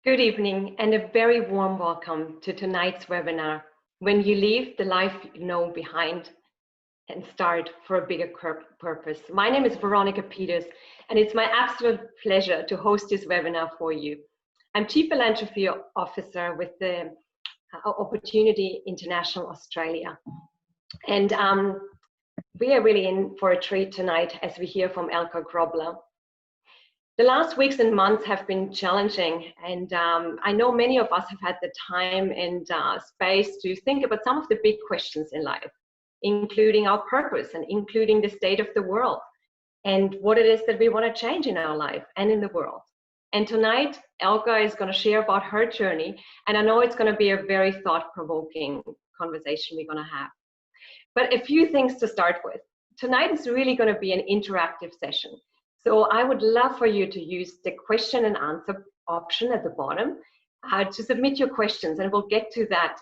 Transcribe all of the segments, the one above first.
Good evening and a very warm welcome to tonight's webinar, When You Leave the Life You Know Behind and Start for a Bigger Purpose. My name is Veronica Peters and it's my absolute pleasure to host this webinar for you. I'm Chief Philanthropy Officer with the Opportunity International Australia. And we are really in for a treat tonight as we hear from Elca Grobler. The last weeks and months have been challenging, and I know many of us have had the time and space to think about some of the big questions in life, including our purpose and including the state of the world and what it is that we want to change in our life and in the world. And tonight, Elca is going to share about her journey, and I know it's going to be a very thought-provoking conversation we're going to have. But a few things to start with. Tonight is really going to be an interactive session. So I would love for you to use the question and answer option at the bottom to submit your questions, and we'll get to that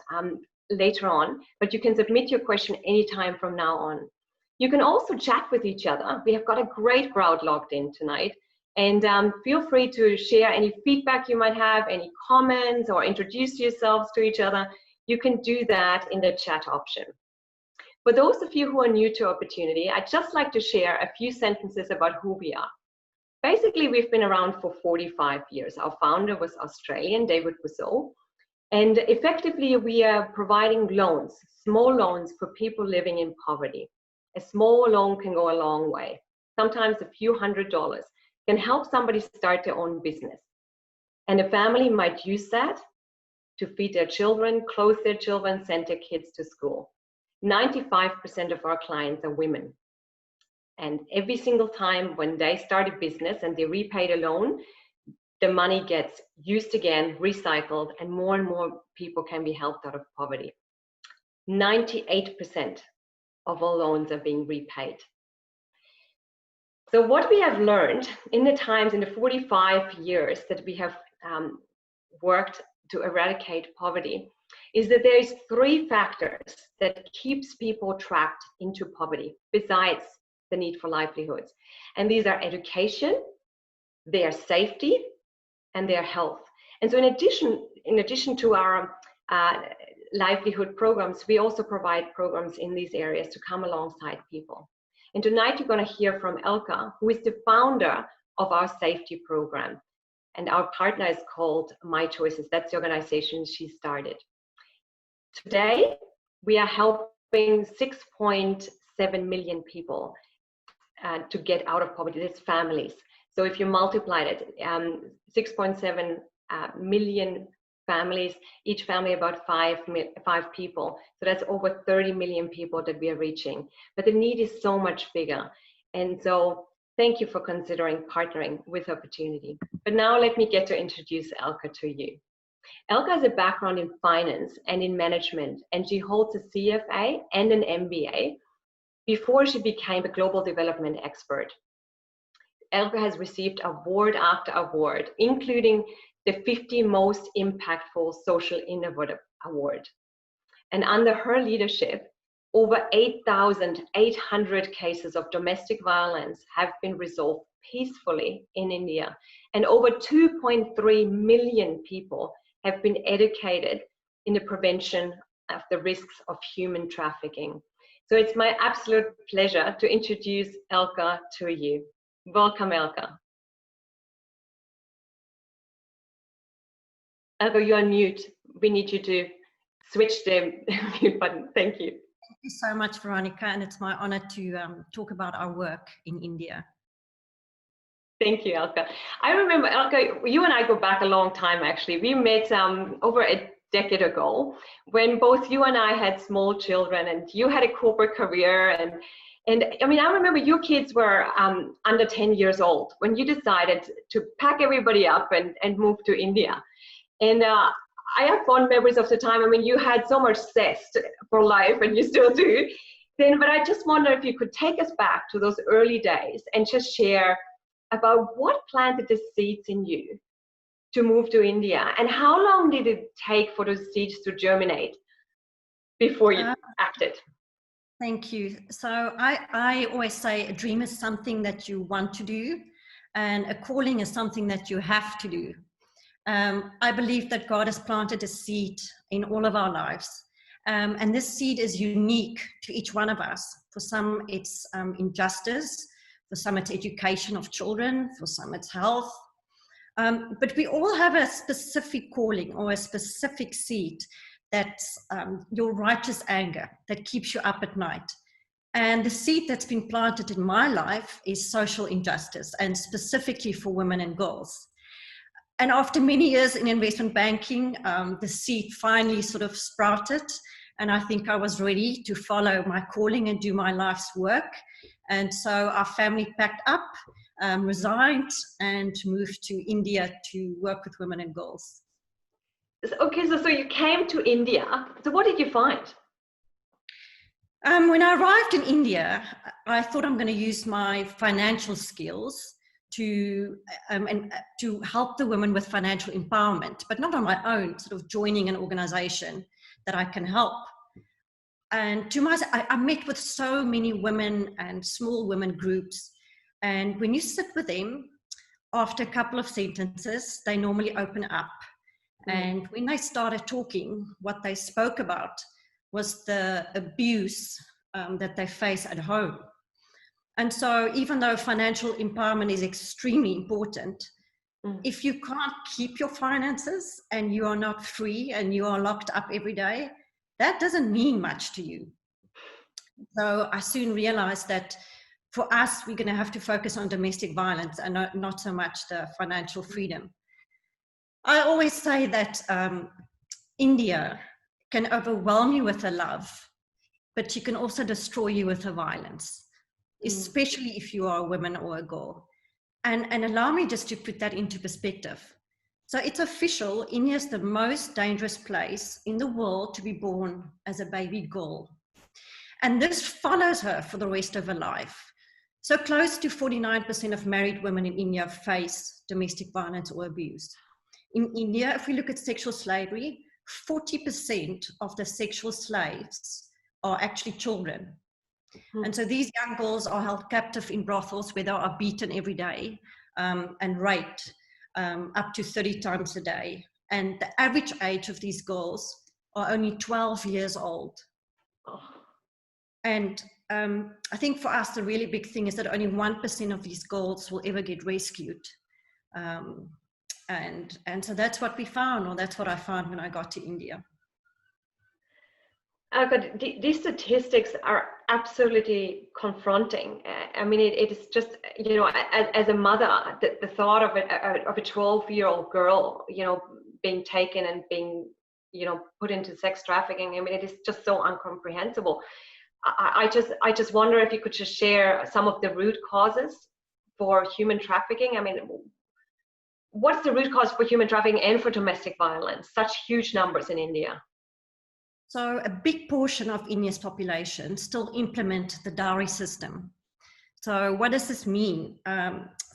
later on, but you can submit your question anytime from now on. You can also chat with each other. We have got a great crowd logged in tonight, and feel free to share any feedback you might have, any comments, or introduce yourselves to each other. You can do that in the chat option. For those of you who are new to Opportunity, I'd just like to share a few sentences about who we are. Basically, we've been around for 45 years. Our founder was Australian, David Wiseau, and effectively we are providing loans, small loans for people living in poverty. A small loan can go a long way. Sometimes a few $100s can help somebody start their own business. And a family might use that to feed their children, clothe their children, send their kids to school. 95% of our clients are women. And every single time when they start a business and they repay the loan, the money gets used again, recycled, and more people can be helped out of poverty. 98% of all loans are being repaid. So what we have learned in the 45 years that we have worked to eradicate poverty is that there's three factors that keeps people trapped into poverty besides the need for livelihoods. And these are education, their safety, and their health. And so in addition to our livelihood programs, we also provide programs in these areas to come alongside people. And tonight you're going to hear from Elca, who is the founder of our safety program. And our partner is called My Choices. That's the organization she started. Today, we are helping 6.7 million people to get out of poverty. That's families. So if you multiply it, 6.7 million families, each family about five people. So that's over 30 million people that we are reaching. But the need is so much bigger. And so thank you for considering partnering with Opportunity. But now let me get to introduce Elca to you. Elca has a background in finance and in management, and she holds a CFA and an MBA before she became a global development expert. Elca has received award after award, including the 50 Most Impactful Social Innovative Award. And under her leadership, over 8,800 cases of domestic violence have been resolved peacefully in India, and over 2.3 million people have been educated in the prevention of the risks of human trafficking. So it's my absolute pleasure to introduce Elca to you. Welcome, Elca. Elca, you are mute. We need you to switch the mute button. Thank you. Thank you so much, Veronica, and it's my honor to talk about our work in India. Thank you, Elca. I remember, Elca, you and I go back a long time, actually. We met over a decade ago when both you and I had small children, and you had a corporate career. And I mean, I remember your kids were under 10 years old when you decided to pack everybody up and move to India. And I have fond memories of the time. I mean, you had so much zest for life, and you still do. But I just wonder if you could take us back to those early days and just share about what planted the seeds in you to move to India, and how long did it take for those seeds to germinate before you acted? Thank you. So I always say a dream is something that you want to do, and a calling is something that you have to do. I believe that God has planted a seed in all of our lives. And this seed is unique to each one of us. For some, it's injustice. For some, it's education of children. For some, it's health. But we all have a specific calling or a specific seed that's your righteous anger that keeps you up at night. And the seed that's been planted in my life is social injustice, and specifically for women and girls. And after many years in investment banking, the seed finally sort of sprouted. And I think I was ready to follow my calling and do my life's work. And so our family packed up, resigned, and moved to India to work with women and girls. Okay, so you came to India. So what did you find? When I arrived in India, I thought I'm going to use my financial skills to help the women with financial empowerment, but not on my own, sort of joining an organization that I can help. And I met with so many women and small women groups. And when you sit with them, after a couple of sentences, they normally open up. And when they started talking, what they spoke about was the abuse that they face at home. And so even though financial empowerment is extremely important, if you can't keep your finances and you are not free and you are locked up every day, that doesn't mean much to you. So I soon realized that for us, we're going to have to focus on domestic violence and not so much the financial freedom. I always say that India can overwhelm you with her love, but she can also destroy you with her violence, especially if you are a woman or a girl. And allow me just to put that into perspective. So it's official, India is the most dangerous place in the world to be born as a baby girl. And this follows her for the rest of her life. So close to 49% of married women in India face domestic violence or abuse. In India, if we look at sexual slavery, 40% of the sexual slaves are actually children. And so these young girls are held captive in brothels where they are beaten every day and raped up to 30 times a day. And the average age of these girls are only 12 years old. And I think for us, the really big thing is that only 1% of these girls will ever get rescued. And so that's what we found, or that's what I found when I got to India. But these statistics are absolutely confronting. I mean, it is just, you know, as a mother, the thought of a 12-year-old girl, you know, being taken and being, you know, put into sex trafficking. I mean, it is just so incomprehensible. I just wonder if you could just share some of the root causes for human trafficking. I mean, what's the root cause for human trafficking and for domestic violence? Such huge numbers in India. So a big portion of India's population still implement the dowry system. So what does this mean?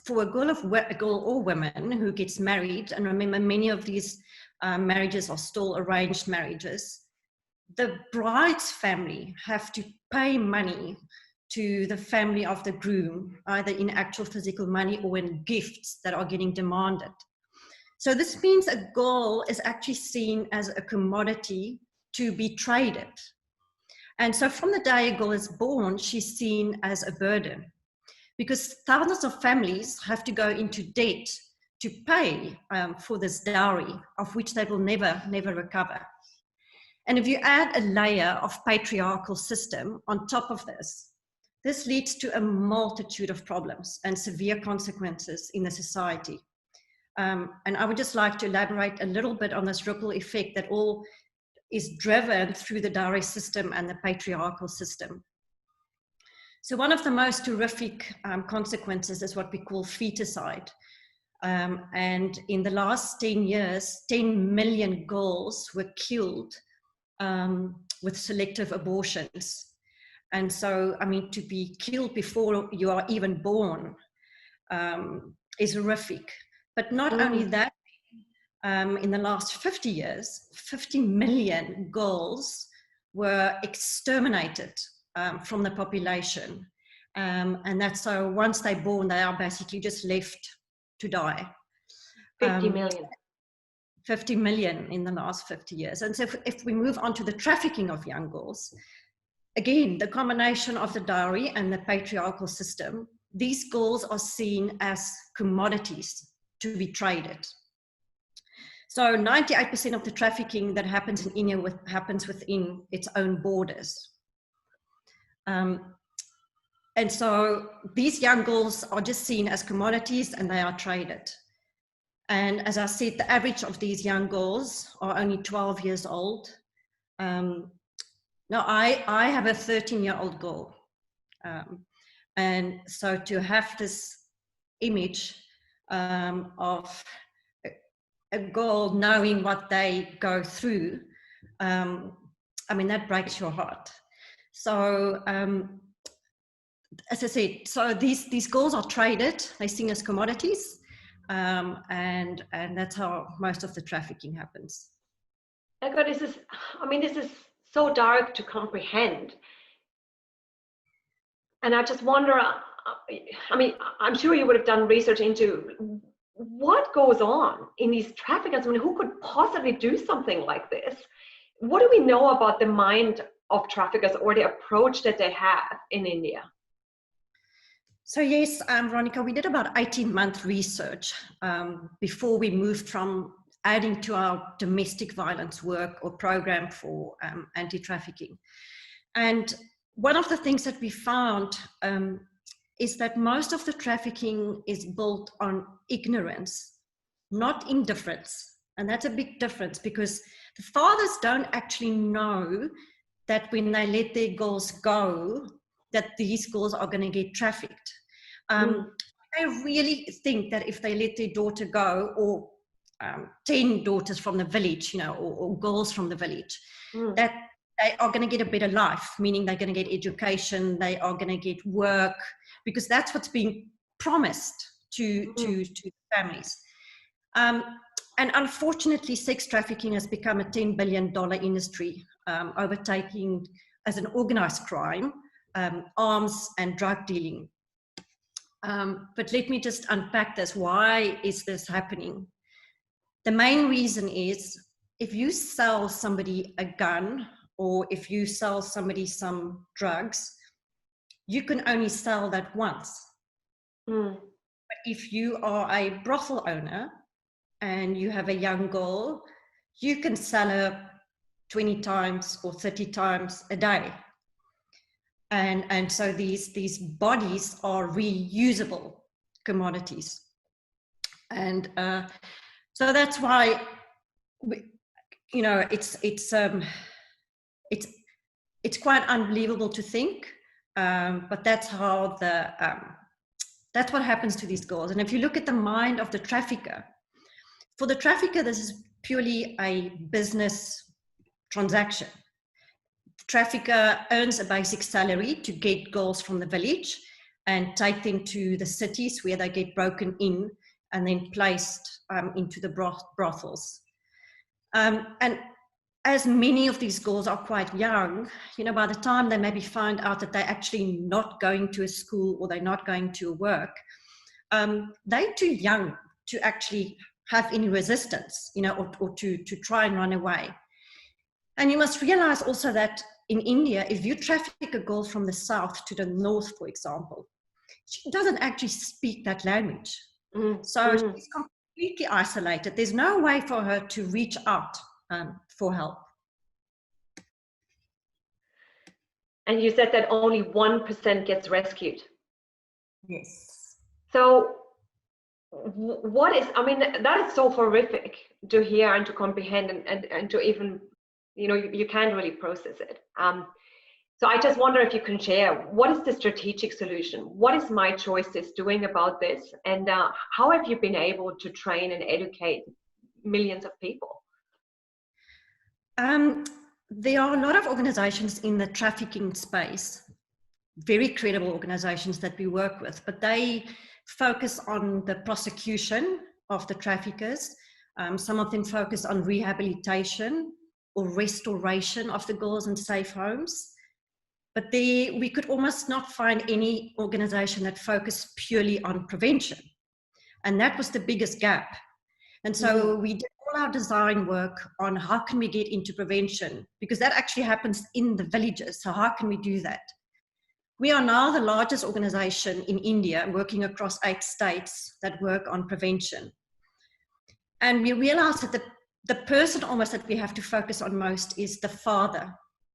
For a girl or woman who gets married, and remember many of these marriages are still arranged marriages, the bride's family have to pay money to the family of the groom, either in actual physical money or in gifts that are getting demanded. So this means a girl is actually seen as a commodity to be traded. And so from the day a girl is born, she's seen as a burden, because thousands of families have to go into debt to pay for this dowry, of which they will never recover. And if you add a layer of patriarchal system on top of this, this leads to a multitude of problems and severe consequences in the society. And I would just like to elaborate a little bit on this ripple effect that all is driven through the dowry system and the patriarchal system. So one of the most horrific consequences is what we call feticide. And in the last 10 years, 10 million girls were killed with selective abortions. And so, I mean, to be killed before you are even born is horrific. But not only that, in the last 50 years, 50 million girls were exterminated from the population. And that's so once they're born, they are basically just left to die. 50 million. 50 million in the last 50 years. And so if we move on to the trafficking of young girls, again, the combination of the dowry and the patriarchal system, these girls are seen as commodities to be traded. So 98% of the trafficking that happens in India happens within its own borders. And so these young girls are just seen as commodities and they are traded. And as I said, the average of these young girls are only 12 years old. Now I have a 13-year-old girl. And so to have this image of a girl knowing what they go through, I mean, that breaks your heart. So as I said, so these girls are traded, they're seen as commodities, and that's how most of the trafficking happens. Elca, this is so dark to comprehend. And I just wonder, I mean, I'm sure you would have done research into what goes on in these traffickers. I mean, who could possibly do something like this? What do we know about the mind of traffickers or the approach that they have in India? So yes, Veronica, we did about 18-month research before we moved from adding to our domestic violence work or program for anti-trafficking. And one of the things that we found is that most of the trafficking is built on ignorance, not indifference. And that's a big difference because the fathers don't actually know that when they let their girls go, that these girls are going to get trafficked. They really think that if they let their daughter go, or 10 daughters from the village, you know, or girls from the village, that they are going to get a better life, meaning they're going to get education, they are going to get work, because that's what's being promised to families. And unfortunately, sex trafficking has become a $10 billion industry, overtaking as an organized crime, arms and drug dealing. But let me just unpack this. Why is this happening? The main reason is if you sell somebody a gun or if you sell somebody some drugs, you can only sell that once. But if you are a brothel owner and you have a young girl, you can sell her 20 times or 30 times a day. And so these bodies are reusable commodities. And so that's why, you know, it's quite unbelievable to think, but that's how that's what happens to these girls. And if you look at the mind of the trafficker, for the trafficker, this is purely a business transaction. The trafficker earns a basic salary to get girls from the village and take them to the cities where they get broken in and then placed into the brothels. And as many of these girls are quite young, you know, by the time they maybe find out that they're actually not going to a school or they're not going to work, they're too young to actually have any resistance, you know, or to try and run away. And you must realize also that in India, if you traffic a girl from the south to the north, for example, she doesn't actually speak that language. So she's completely isolated. There's no way for her to reach out for help. And you said that only 1% gets rescued. Yes. So what is, I mean, that is so horrific to hear and to comprehend and to even, you know, you can't really process it. So I just wonder if you can share, what is the strategic solution? What is My Choices doing about this? And how have you been able to train and educate millions of people? There are a lot of organizations in the trafficking space, very credible organizations that we work with, but they focus on the prosecution of the traffickers. Some of them focus on rehabilitation or restoration of the girls in safe homes. But we could almost not find any organization that focused purely on prevention. And that was the biggest gap. And so we did all our design work on how can we get into prevention, because that actually happens in the villages. So how can we do that? We are now the largest organization in India, working across 8 states that work on prevention. And we realized that the person almost that we have to focus on most is the father,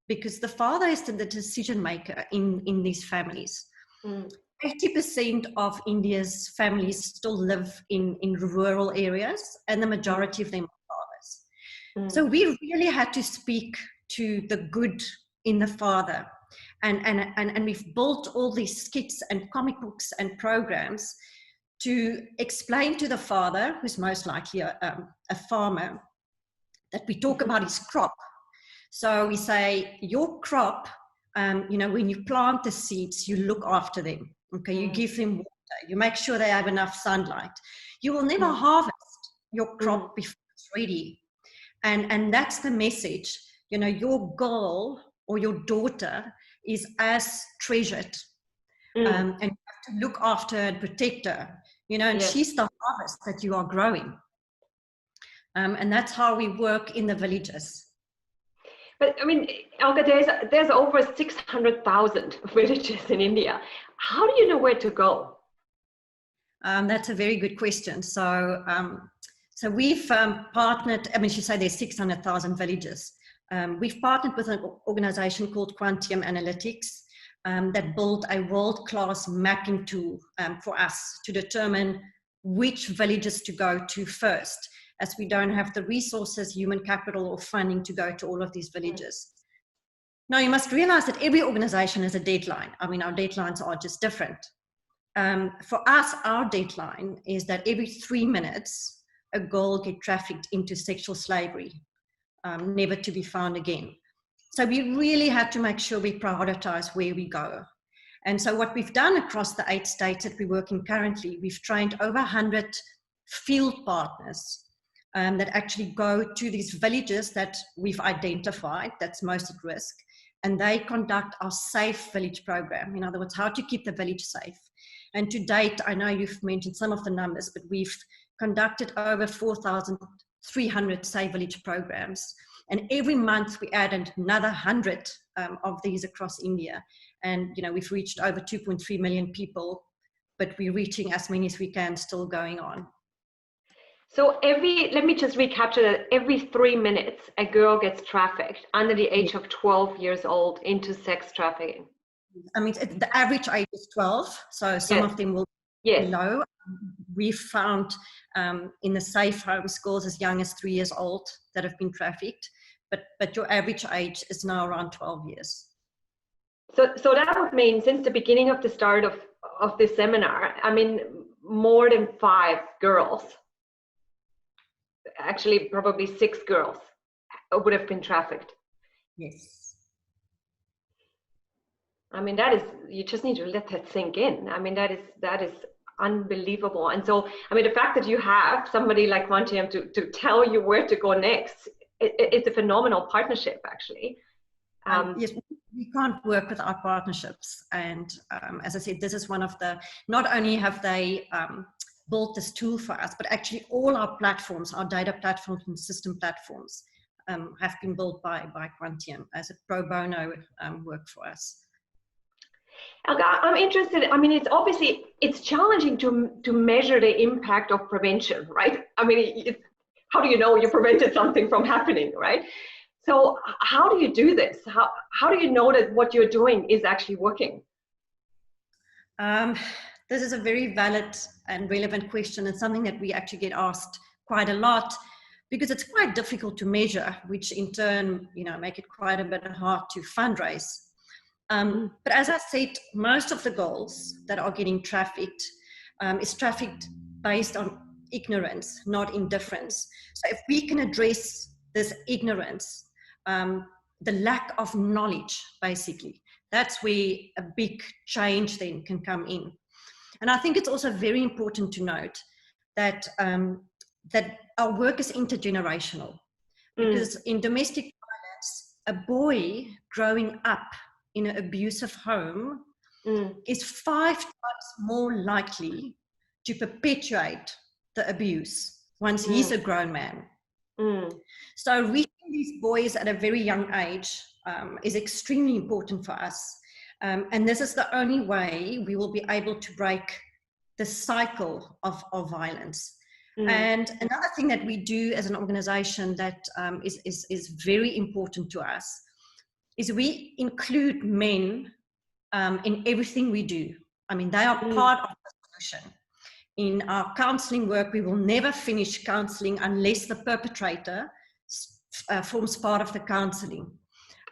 because the father is the decision maker in these families. 80% of India's families still live in rural areas, and the majority of them are fathers. So we really had to speak to the good in the father. And we've built all these skits and comic books and programs to explain to the father, who's most likely a farmer, that we talk about his crop. So we say, your crop, when you plant the seeds, you look after them. Okay, you give them water, you make sure they have enough sunlight. You will never harvest your crop before it's ready. And that's the message. Your girl or your daughter is as treasured, and you have to look after and protect her, and she's the harvest that you are growing. And that's how we work in the villages. But I mean, Elca, there's over 600,000 villages in India. How do you know where to go? That's a very good question. So we've partnered, I mean, you say there's 600,000 villages. We've partnered with an organization called Quantum Analytics that built a world-class mapping tool for us to determine which villages to go to first, as we don't have the resources, human capital, or funding to go to all of these villages. Now, you must realize that every organization has a deadline. I mean, our deadlines are just different. For us, our deadline is that every 3 minutes, a girl gets trafficked into sexual slavery, never to be found again. So we really have to make sure we prioritize where we go. And so what we've done across the 8 states that we work in currently, we've trained over 100 field partners that actually go to these villages that we've identified that's most at risk, and they conduct our Safe Village program. In other words, how to keep the village safe. And to date, I know you've mentioned some of the numbers, but we've conducted over 4,300 Safe Village programs. And every month we add another 100 of these across India. And, we've reached over 2.3 million people, but we're reaching as many as we can still going on. So let me just recapture that. Every 3 minutes, a girl gets trafficked under the age of 12 years old into sex trafficking. I mean, the average age is 12, so some of them will be low. We've found in the safe home schools as young as 3 years old that have been trafficked, but your average age is now around 12 years. So that would mean since the beginning of the start of this seminar, I mean, more than 5 girls, actually probably 6 girls would have been trafficked. Yes. I mean, you just need to let that sink in. I mean, that is unbelievable. And so, I mean, the fact that you have somebody like Quantium to tell you where to go next, it's a phenomenal partnership, actually. Yes, we can't work without partnerships. And as I said, this is one of not only have they built this tool for us, but actually all our platforms, our data platforms and system platforms have been built by Quantium as a pro bono work for us. Elca, I'm interested. I mean, it's challenging to measure the impact of prevention, right? I mean, how do you know you prevented something from happening, right? So how do you do this? How do you know that what you're doing is actually working? This is a very valid and relevant question, and something that we actually get asked quite a lot, because it's quite difficult to measure, which in turn, make it quite a bit hard to fundraise. But as I said, most of the girls that are getting trafficked is trafficked based on ignorance, not indifference. So if we can address this ignorance, the lack of knowledge, basically, that's where a big change then can come in. And I think it's also very important to note that that our work is intergenerational, because in domestic violence, a boy growing up in an abusive home is 5 times more likely to perpetuate the abuse once he's a grown man. Mm. So reaching these boys at a very young age is extremely important for us. And this is the only way we will be able to break the cycle of violence. Mm. And another thing that we do as an organization that is very important to us is we include men in everything we do. I mean, they are part of the solution. In our counseling work, we will never finish counseling unless the perpetrator forms part of the counseling.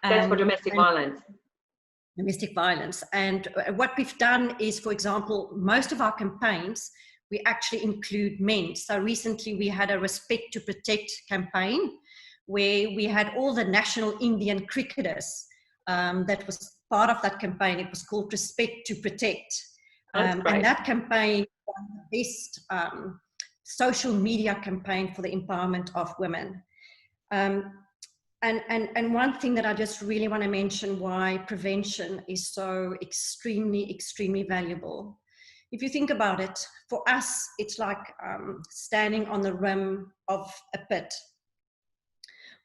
That's for domestic violence. Domestic violence. And what we've done is, for example, most of our campaigns, we actually include men. So recently we had a Respect to Protect campaign where we had all the national Indian cricketers that was part of that campaign. It was called Respect to Protect. And that campaign was the best social media campaign for the empowerment of women. And one thing that I just really want to mention why prevention is so extremely valuable. If you think about it, for us, it's like standing on the rim of a pit.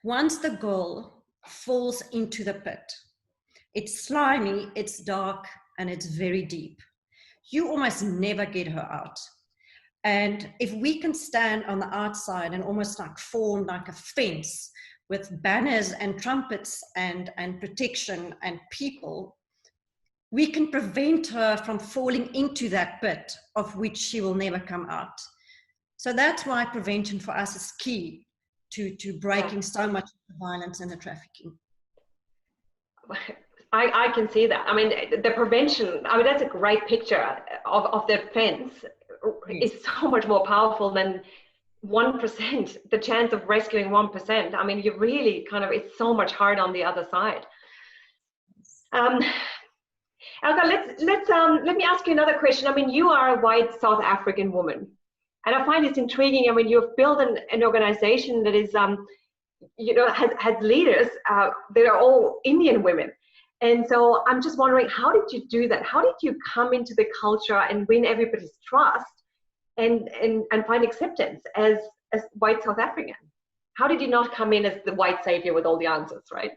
Once the girl falls into the pit, it's slimy, it's dark, and it's very deep. You almost never get her out. And if we can stand on the outside and almost like form like a fence with banners and trumpets and protection and people, we can prevent her from falling into that pit of which she will never come out. So that's why prevention for us is key to breaking so much of the violence and the trafficking. I can see that. I mean, the prevention, I mean, that's a great picture of the fence. Is so much more powerful than 1%, the chance of rescuing 1%. I mean, you really kind of, it's so much harder on the other side. Elca, let me ask you another question. I mean, you are a white South African woman, and I find it's intriguing. I mean, you've built an organization that is, you know, has leaders that are all Indian women. And so I'm just wondering, how did you do that? How did you come into the culture and win everybody's trust and find acceptance as white South African? How did you not come in as the white savior with all the answers, right?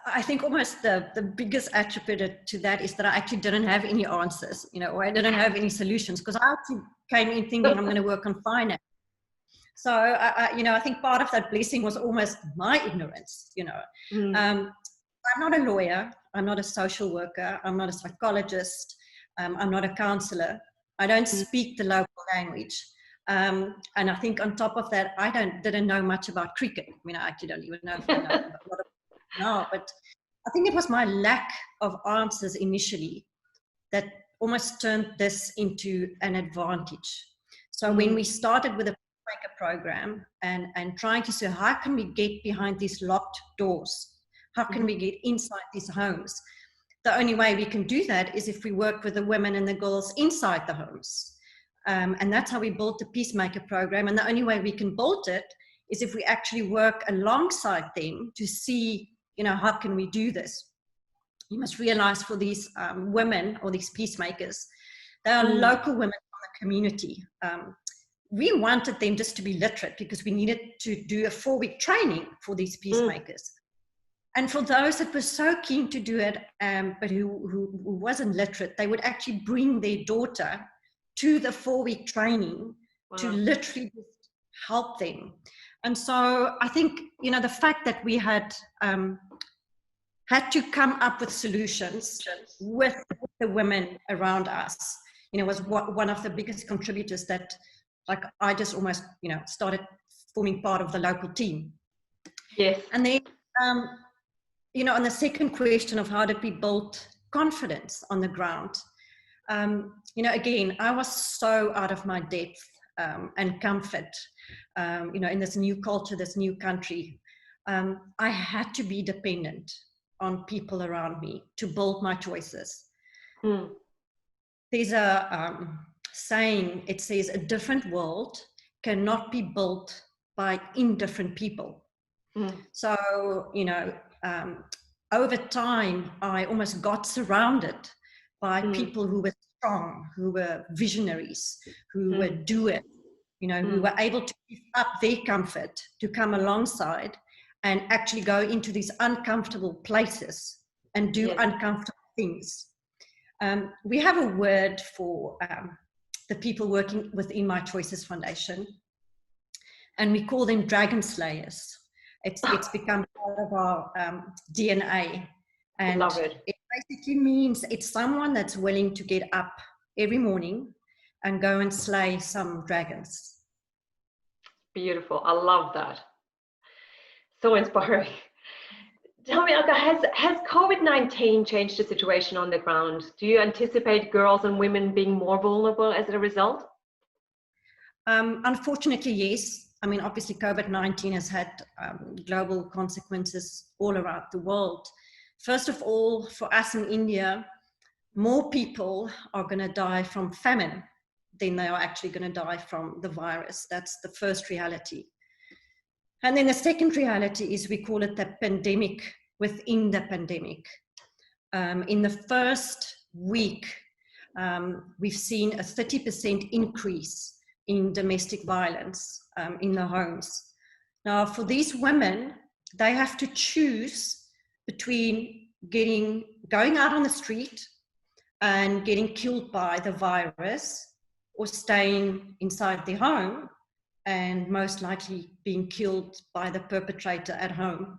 I think almost the biggest attribute to that is that I actually didn't have any answers, you know, or I didn't have any solutions, because I actually came in thinking I'm going to work on finance. So, you know, I think part of that blessing was almost my ignorance, you know. I'm not a lawyer. I'm not a social worker. I'm not a psychologist. I'm not a counselor. I don't speak the local language. And I think on top of that, I didn't know much about cricket. I mean, I actually don't even know if I know a lot of it now, but I think it was my lack of answers initially that almost turned this into an advantage. So when we started with a maker program and trying to say, how can we get behind these locked doors? How can we get inside these homes? The only way we can do that is if we work with the women and the girls inside the homes. And that's how we built the Peacemaker program. And the only way we can build it is if we actually work alongside them to see, you know, how can we do this? You must realize for these women or these peacemakers, they are local women from the community. We wanted them just to be literate because we needed to do a 4-week training for these peacemakers. And for those that were so keen to do it, but who wasn't literate, they would actually bring their daughter to the 4-week training to literally just help them. And so I think, you know, the fact that we had to come up with solutions with the women around us, you know, was one of the biggest contributors that, like, I just almost, you know, started forming part of the local team. Yes. And then, you know, on the second question of how did we build confidence on the ground, you know, again, I was so out of my depth and comfort, you know, in this new culture, this new country. I had to be dependent on people around me to build my choices. There's a saying, it says, a different world cannot be built by indifferent people. So, you know, over time, I almost got surrounded by people who were strong, who were visionaries, who were doers. who were able to give up their comfort to come alongside and actually go into these uncomfortable places and do uncomfortable things. We have a word for the people working within My Choices Foundation, and we call them dragon slayers. It's become part of our DNA. And love it. It basically means it's someone that's willing to get up every morning and go and slay some dragons. Beautiful. I love that. So inspiring. Tell me, Elca, has COVID-19 changed the situation on the ground? Do you anticipate girls and women being more vulnerable as a result? Unfortunately, yes. I mean, obviously, COVID-19 has had global consequences all around the world. First of all, for us in India, more people are going to die from famine than they are actually going to die from the virus. That's the first reality. And then the second reality is we call it the pandemic within the pandemic. In the first week, we've seen a 30% increase in domestic violence in the homes. Now, for these women, they have to choose between going out on the street and getting killed by the virus, or staying inside their home and most likely being killed by the perpetrator at home.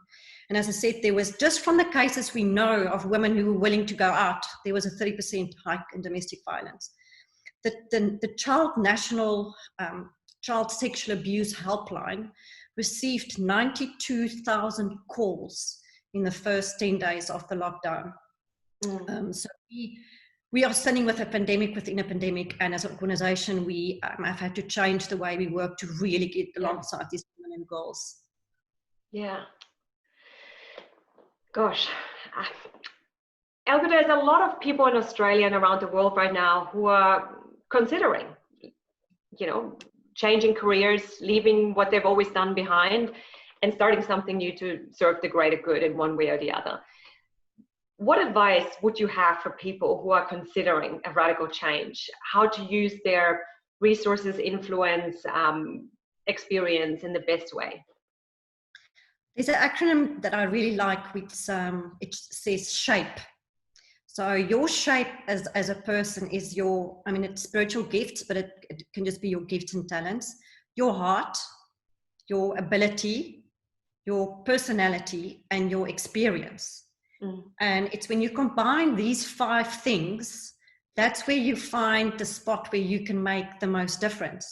And as I said, there was, just from the cases we know of women who were willing to go out, there was a 30% hike in domestic violence. The National Child Sexual Abuse Helpline received 92,000 calls in the first 10 days of the lockdown. So we are sitting with a pandemic within a pandemic, and as an organization, we have had to change the way we work to really get alongside these women and girls. Yeah. Gosh. Elca, there's a lot of people in Australia and around the world right now who are considering, changing careers, leaving what they've always done behind, and starting something new to serve the greater good in one way or the other. What advice would you have for people who are considering a radical change? How to use their resources, influence, experience in the best way? There's an acronym that I really like, which it says SHAPE. So your shape as a person is it's spiritual gifts, but it can just be your gifts and talents, your heart, your ability, your personality, and your experience. And it's when you combine these 5 things, that's where you find the spot where you can make the most difference.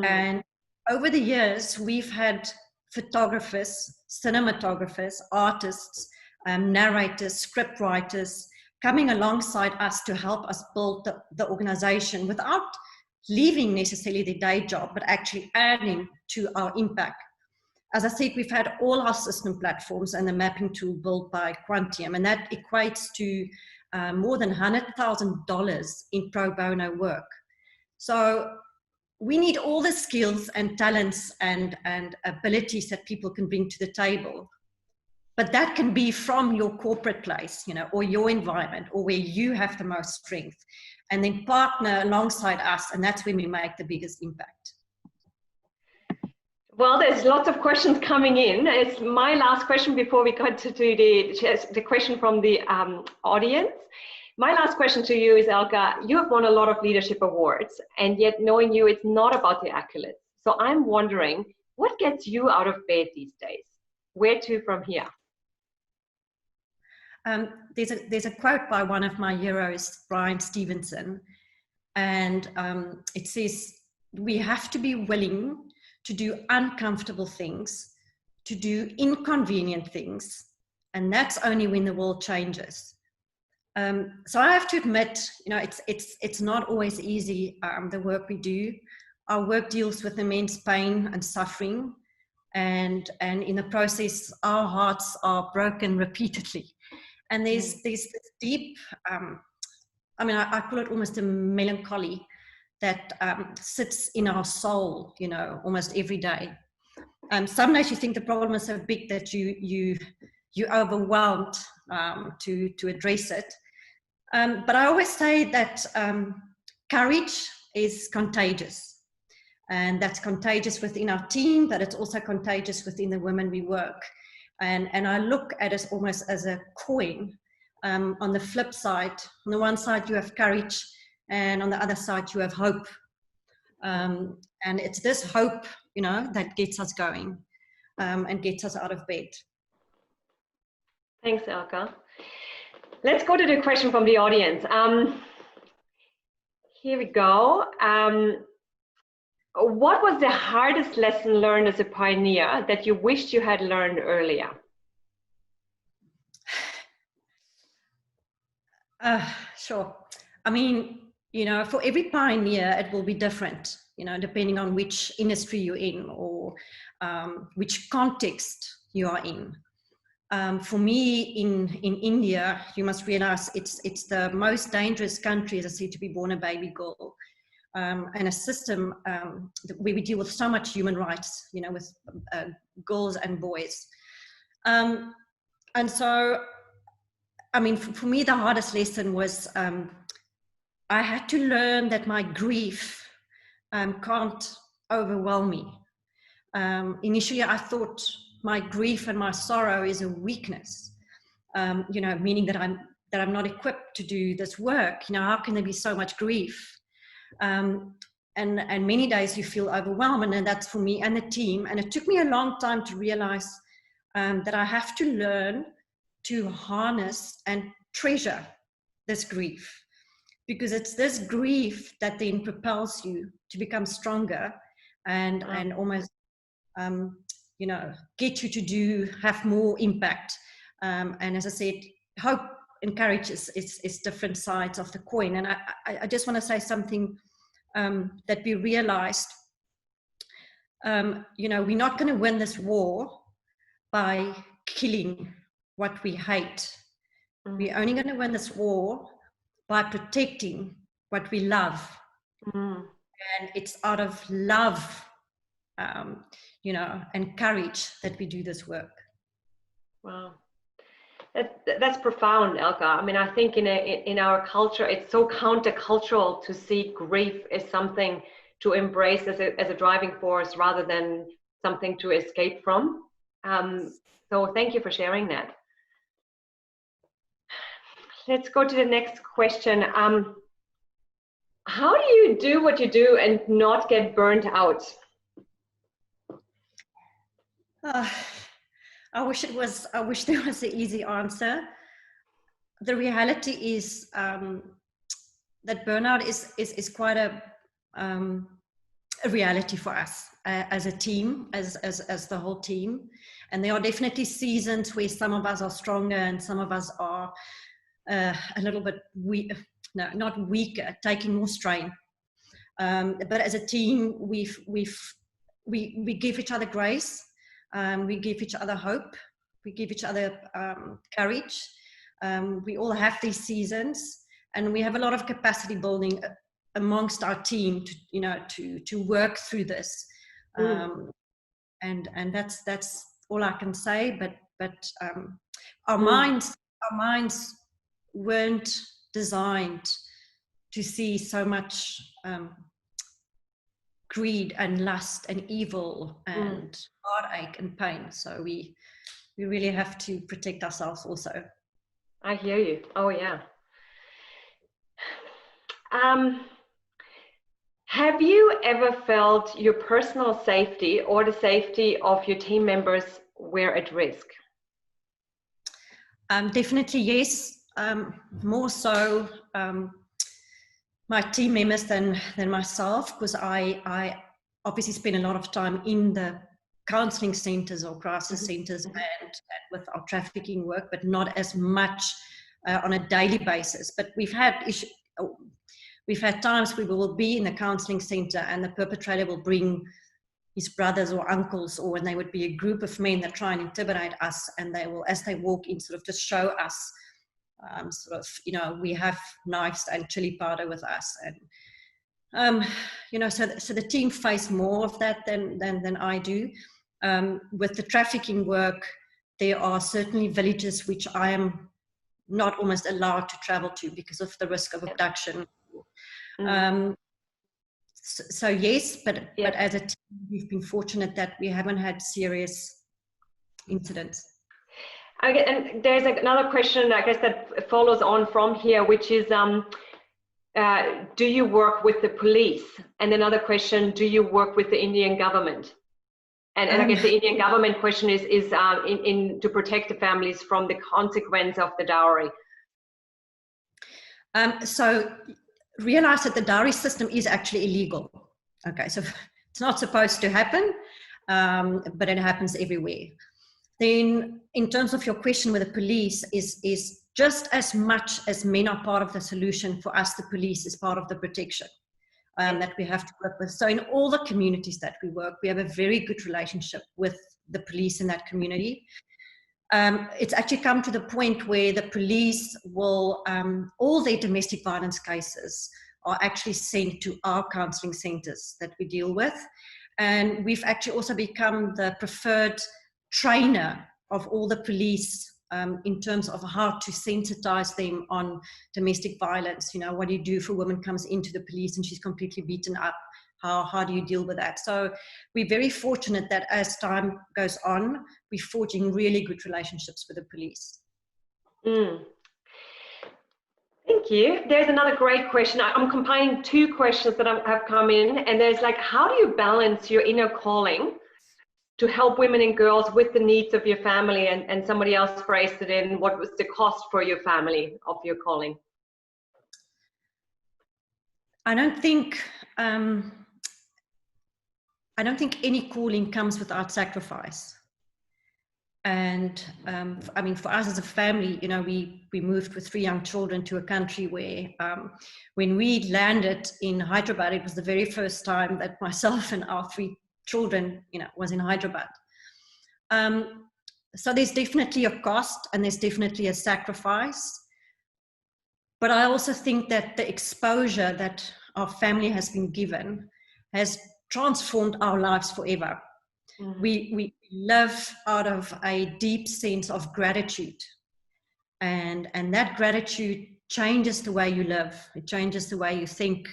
And over the years, we've had photographers, cinematographers, artists, narrators, script writers coming alongside us to help us build the organization without leaving necessarily their day job, but actually adding to our impact. As I said, we've had all our system platforms and the mapping tool built by Quantium, and that equates to more than $100,000 in pro bono work. So we need all the skills and talents and abilities that people can bring to the table. But that can be from your corporate place, or your environment, or where you have the most strength, and then partner alongside us, and that's when we make the biggest impact. Well, there's lots of questions coming in. It's my last question before we got to do the question from the audience. My last question to you is, Elca, you have won a lot of leadership awards, and yet knowing you, it's not about the accolades. So I'm wondering, what gets you out of bed these days? Where to from here? There's a quote by one of my heroes, Brian Stevenson, and it says, we have to be willing to do uncomfortable things, to do inconvenient things, and that's only when the world changes. So I have to admit, it's not always easy, the work we do. Our work deals with immense pain and suffering, and in the process, our hearts are broken repeatedly. And there's this deep, I call it almost a melancholy that sits in our soul, almost every day. Some days you think the problem is so big that you're overwhelmed to address it. But I always say that courage is contagious. And that's contagious within our team, but it's also contagious within the women we work. And I look at it almost as a coin. On the flip side, on the one side you have courage, and on the other side you have hope. And it's this hope, you know, that gets us going and gets us out of bed. Thanks, Elca. Let's go to the question from the audience. Here we go. What was the hardest lesson learned as a pioneer that you wished you had learned earlier? Sure. I mean, you know, for every pioneer, it will be different, you know, depending on which industry you're in or which context you are in. For me, in India, you must realize it's the most dangerous country, as I said, to be born a baby girl. And a system where we deal with so much human rights, you know, with girls and boys. And so, I mean, for me, the hardest lesson was I had to learn that my grief can't overwhelm me. Initially, I thought my grief and my sorrow is a weakness, you know, meaning that I'm not equipped to do this work. You know, how can there be so much grief? And many days you feel overwhelmed, and that's for me and the team. And it took me a long time to realize that I have to learn to harness and treasure this grief, because it's this grief that then propels you to become stronger and almost you know, get you to have more impact. And as I said, hope and courage is different sides of the coin. And I just want to say something that we realized, you know, we're not going to win this war by killing what we hate. We're only going to win this war by protecting what we love. And it's out of love, you know, and courage that we do this work. Wow. That's profound, Elca. I mean, I think in our culture, it's so countercultural to see grief as something to embrace as a driving force rather than something to escape from. So thank you for sharing that. Let's go to the next question. How do you do what you do and not get burnt out? I wish there was an easy answer. The reality is that burnout is quite a reality for us as a team, as the whole team. And there are definitely seasons where some of us are stronger and some of us are a little bit not weaker, taking more strain. But as a team, we give each other grace. We give each other hope. We give each other courage. We all have these seasons, and we have a lot of capacity building amongst our team to, you know, to work through this. And that's all I can say. But our minds weren't designed to see so much greed and lust and evil and heartache and pain. So we really have to protect ourselves also. I hear you. Oh yeah. Have you ever felt your personal safety or the safety of your team members were at risk? Definitely yes. More so my team members than myself, because I obviously spend a lot of time in the counseling centers or crisis centers and with our trafficking work, but not as much on a daily basis. But we've had times we will be in the counseling center and the perpetrator will bring his brothers or uncles, or when they would be a group of men that try and intimidate us, and they will, as they walk in, sort of just show us sort of, you know, we have knives and chili powder with us. And you know, so the team face more of that than I do. With the trafficking work, there are certainly villages which I am not almost allowed to travel to because of the risk of abduction. So yes, but as a team, we've been fortunate that we haven't had serious incidents. Okay, and there's another question, I guess, that follows on from here, which is, do you work with the police? And another question, do you work with the Indian government? And I guess the Indian government question is to protect the families from the consequence of the dowry. So realize that the dowry system is actually illegal. Okay, so it's not supposed to happen, but it happens everywhere. Then in terms of your question with the police is just as much as men are part of the solution, for us the police is part of the protection that we have to work with. So in all the communities that we work, we have a very good relationship with the police in that community. It's actually come to the point where the police will, all their domestic violence cases are actually sent to our counselling centres that we deal with. And we've actually also become the preferred trainer of all the police in terms of how to sensitize them on domestic violence. You know, what do you do if a woman comes into the police and she's completely beaten up? How do you deal with that? So we're very fortunate that as time goes on, we're forging really good relationships with the police. Thank you. There's another great question. I'm combining two questions that have come in, and there's like, how do you balance your inner calling to help women and girls with the needs of your family? And somebody else phrased it in, what was the cost for your family of your calling? I don't think any calling comes without sacrifice. And I mean, for us as a family, you know, we moved with 3 young children to a country where when we landed in Hyderabad, it was the very first time that myself and our 3 children, you know, was in Hyderabad. So there's definitely a cost and there's definitely a sacrifice. But I also think that the exposure that our family has been given has transformed our lives forever. Mm-hmm. We live out of a deep sense of gratitude. And that gratitude changes the way you live. It changes the way you think.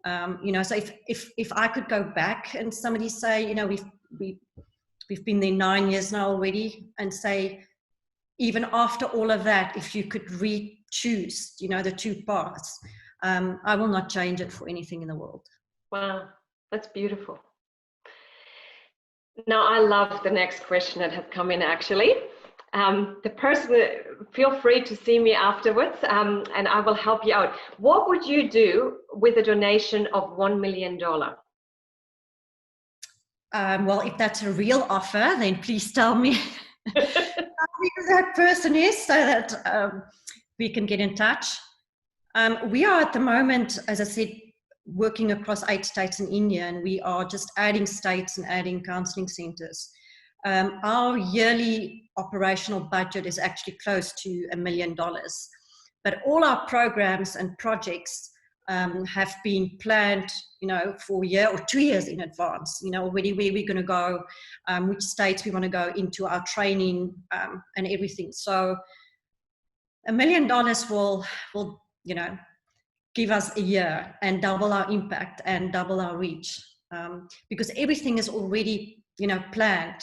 You know, so if I could go back and somebody say, you know, we've been there 9 years now already, and say, even after all of that, if you could re-choose, you know, the 2 paths, I will not change it for anything in the world. Wow, that's beautiful. Now, I love the next question that has come in, actually. The person, feel free to see me afterwards, and I will help you out. What would you do with a donation of $1 million? Well, if that's a real offer, then please tell me who that person is, so that we can get in touch. We are at the moment, as I said, working across 8 states in India, and we are just adding states and adding counselling centres. Our yearly operational budget is actually close to $1 million, but all our programs and projects have been planned, you know, for a year or 2 years in advance, you know, already where we're going to go, which states we want to go into, our training and everything. So $1 million will, you know, give us a year and double our impact and double our reach, because everything is already, you know, planned.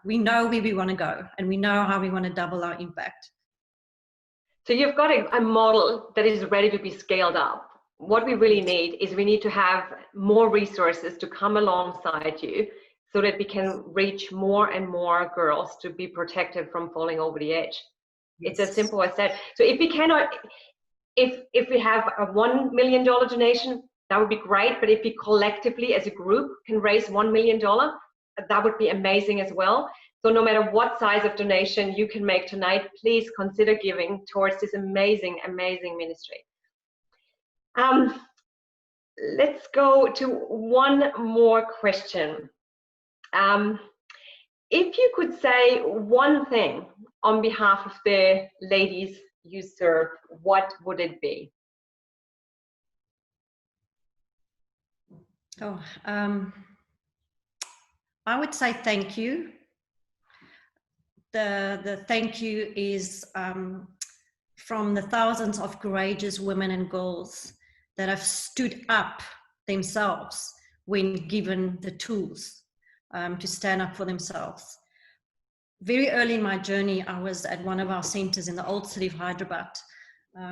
We know where we want to go and we know how we want to double our impact. So you've got a model that is ready to be scaled up. What we really need is we need to have more resources to come alongside you so that we can reach more and more girls to be protected from falling over the edge. Yes. It's as simple as that. So if we cannot, if we have a $1 million donation, that would be great. But if we collectively as a group can raise $1 million, that would be amazing as well. So no matter what size of donation you can make tonight, please consider giving towards this amazing, amazing ministry. Let's go to one more question. If you could say one thing on behalf of the ladies you serve, what would it be? I would say thank you. The thank you is from the thousands of courageous women and girls that have stood up themselves when given the tools to stand up for themselves. Very early in my journey, I was at one of our centers in the old city of Hyderabad,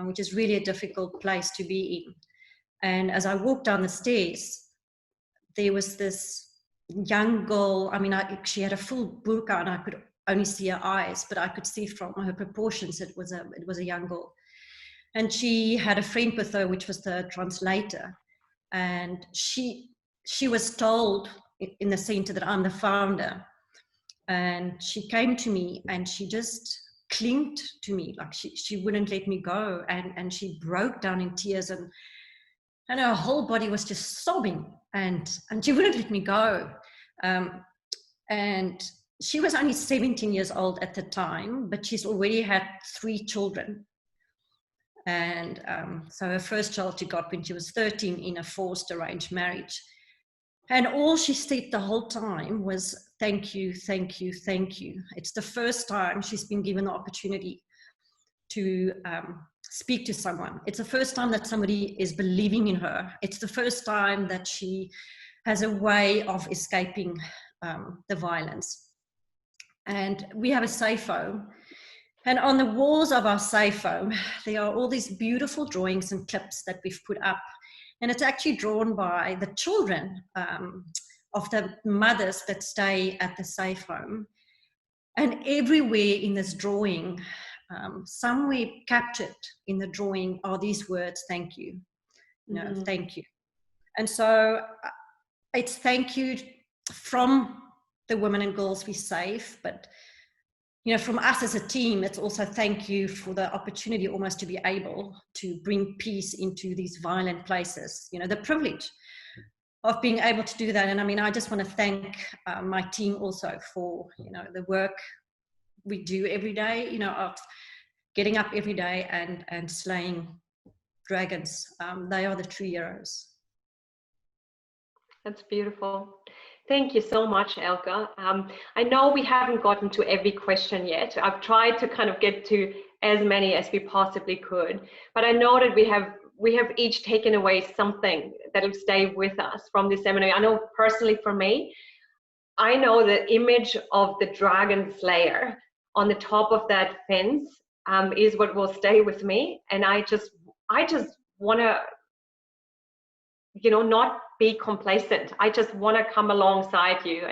which is really a difficult place to be in. And as I walked down the stairs, there was this young girl. I mean, she had a full burqa and I could only see her eyes, but I could see from her proportions it was a young girl. And she had a friend with her, which was the translator. And she was told in the center that I'm the founder. And she came to me and she just clinged to me, like she wouldn't let me go. And she broke down in tears and her whole body was just sobbing and she wouldn't let me go. And she was only 17 years old at the time, but she's already had 3 children. And so her first child she got when she was 13 in a forced arranged marriage. And all she said the whole time was, thank you, thank you, thank you. It's the first time she's been given the opportunity to speak to someone. It's the first time that somebody is believing in her. It's the first time that she has a way of escaping the violence. And we have a safe home. And on the walls of our safe home, there are all these beautiful drawings and clips that we've put up. And it's actually drawn by the children of the mothers that stay at the safe home. And everywhere in this drawing, somewhere captured in the drawing are these words, thank you, thank you. And so it's thank you from the women and girls we save, but from us as a team, it's also thank you for the opportunity almost to be able to bring peace into these violent places, the privilege of being able to do that. And I mean, I just want to thank my team also for, the work we do every day, of getting up every day and slaying dragons. They are the true heroes. That's beautiful. Thank you so much, Elca. I know we haven't gotten to every question yet. I've tried to kind of get to as many as we possibly could, but I know that we have each taken away something that'll stay with us from this seminar. I know personally for me, I know the image of the dragon slayer on the top of that fence is what will stay with me. And I just want to, not be complacent. I just want to come alongside you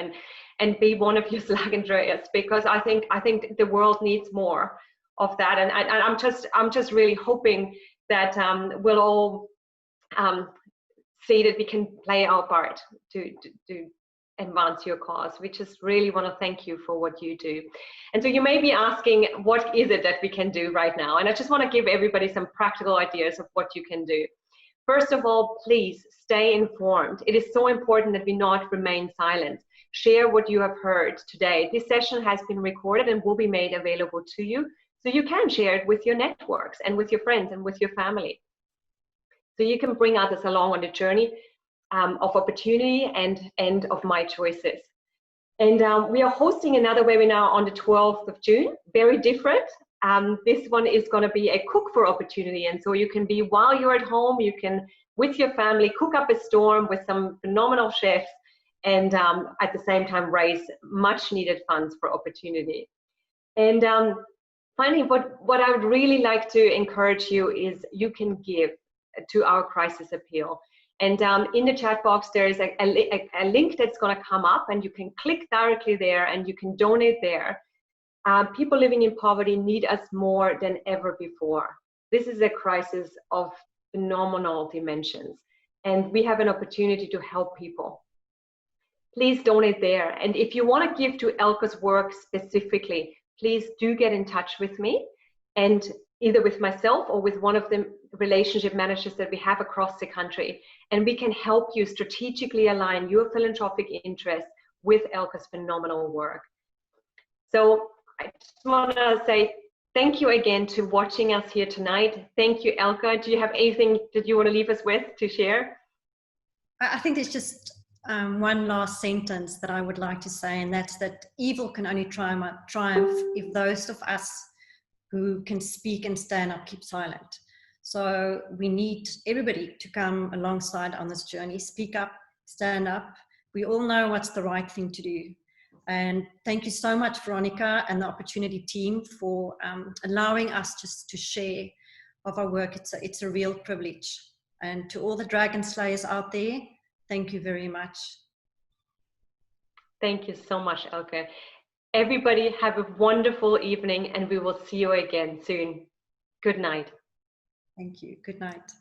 and be one of your Slagendreyers, because I think the world needs more of that. And I'm just really hoping that we'll all see that we can play our part to advance your cause. We just really want to thank you for what you do. And so you may be asking, what is it that we can do right now? And I just want to give everybody some practical ideas of what you can do. First of all, please stay informed. It is so important that we not remain silent. Share what you have heard today. This session has been recorded and will be made available to you, so you can share it with your networks and with your friends and with your family. So you can bring others along on the journey of opportunity and of my choices. And we are hosting another webinar on the 12th of June, very different. This one is going to be a cook for opportunity, and so you can be, while you're at home, you can with your family cook up a storm with some phenomenal chefs, and at the same time raise much needed funds for opportunity. And finally, what I would really like to encourage you is you can give to our crisis appeal. And in the chat box there is a link that's going to come up, and you can click directly there and you can donate there. People living in poverty need us more than ever before. This is a crisis of phenomenal dimensions, and we have an opportunity to help people. Please donate there. And if you want to give to Elca's work specifically, please do get in touch with me, and either with myself or with one of the relationship managers that we have across the country. And we can help you strategically align your philanthropic interests with Elca's phenomenal work. So I just want to say thank you again to watching us here tonight. Thank you, Elca. Do you have anything that you want to leave us with to share? I think there's just one last sentence that I would like to say, and that's that evil can only triumph if those of us who can speak and stand up keep silent. So we need everybody to come alongside on this journey, speak up, stand up. We all know what's the right thing to do. And thank you so much, Veronica, and the Opportunity team for allowing us just to share of our work. It's a real privilege. And to all the dragon slayers out there, thank you very much. Thank you so much, Elca. Everybody have a wonderful evening, and we will see you again soon. Good night. Thank you. Good night.